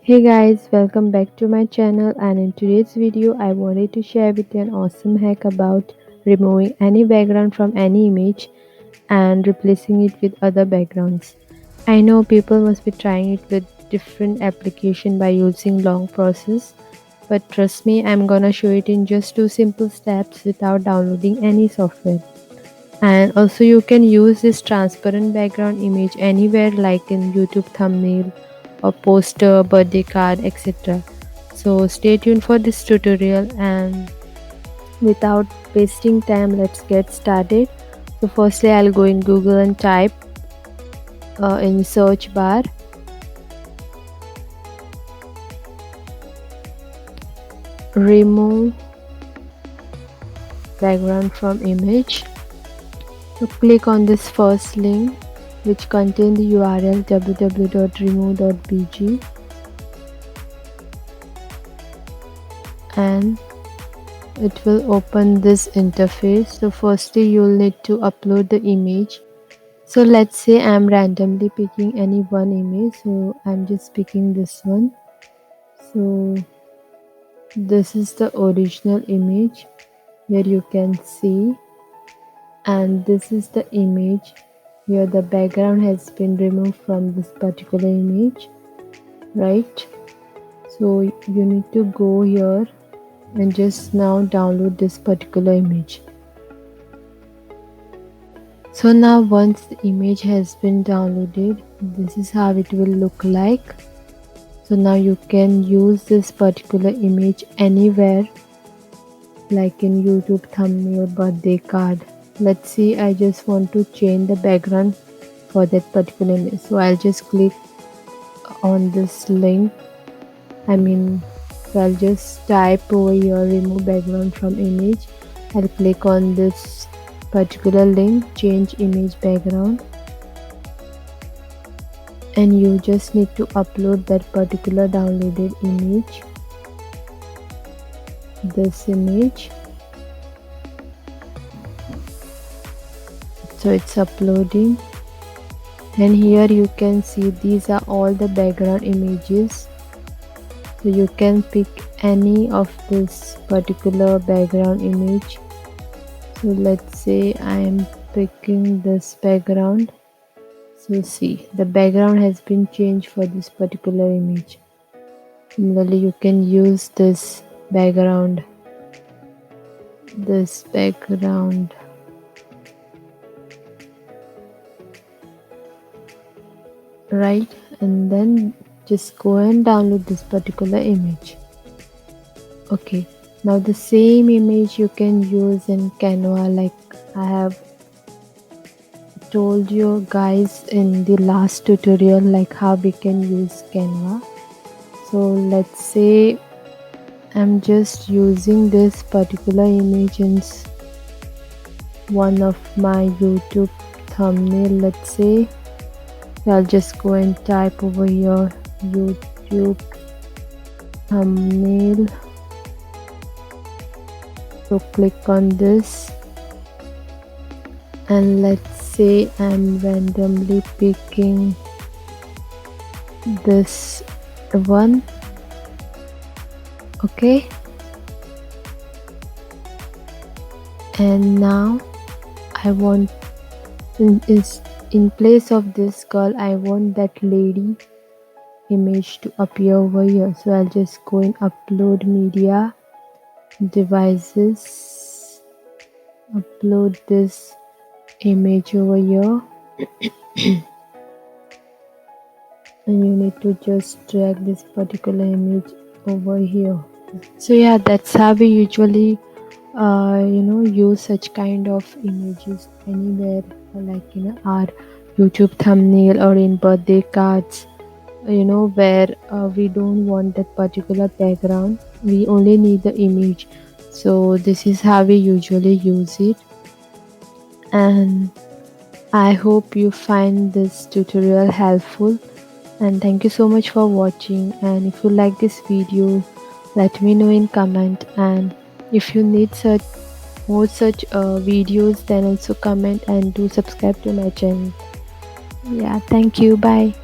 Hey guys, welcome back to my channel, and in today's video I wanted to share with you an awesome hack about removing any background from any image and replacing it with other backgrounds. I know people must be trying it with different application by using long process, but trust me, I'm gonna show it in just two simple steps without downloading any software. And also you can use this transparent background image anywhere like in YouTube thumbnail or poster, birthday card, etc. So stay tuned for this tutorial, and without wasting time, let's get started. So firstly I'll go in Google and type in search bar remove background from image. So click on this first link which contains the URL www.remove.bg, and it will open this interface. So firstly you'll need to upload the image. So let's say I'm randomly picking any one image, so I'm just picking this one. So this is the original image where you can see, and this is the image where the background has been removed from this particular image, right? So you need to go here and just now download this particular image. So now once the image has been downloaded, this is how it will look like. So now you can use this particular image anywhere like in YouTube thumbnail, birthday card. Let's see, I just want to change the background for that particular image. So I'll just click on this link. So I'll just type over here remove background from image. I'll click on this particular link, change image background, and you just need to upload that particular downloaded image, this image. So it's uploading, and here you can see these are all the background images. So you can pick any of this particular background image. So let's say I am picking this background. So see, the background has been changed for this particular image. Similarly, you can use this background, right? And then just go and download this particular image. Okay, now the same image you can use in Canva, like I have told you guys in the last tutorial, like how we can use Canva. So let's say I'm just using this particular image in one of my YouTube thumbnail. Let's say I'll just go and type over here YouTube thumbnail. So click on this, and let's say I'm randomly picking this one. Okay, and now I want in place of this girl, I want that lady image to appear over here. So I'll just go and upload media, devices, upload this image over here, and you need to just drag this particular image over here. So yeah, that's how we usually use such kind of images anywhere, like in our YouTube thumbnail or in birthday cards, where we don't want that particular background, we only need the image. So this is how we usually use it, and I hope you find this tutorial helpful, and thank you so much for watching. And if you like this video, let me know in comment, and if you need more such videos, then also comment and do subscribe to my channel. Yeah, thank you, bye.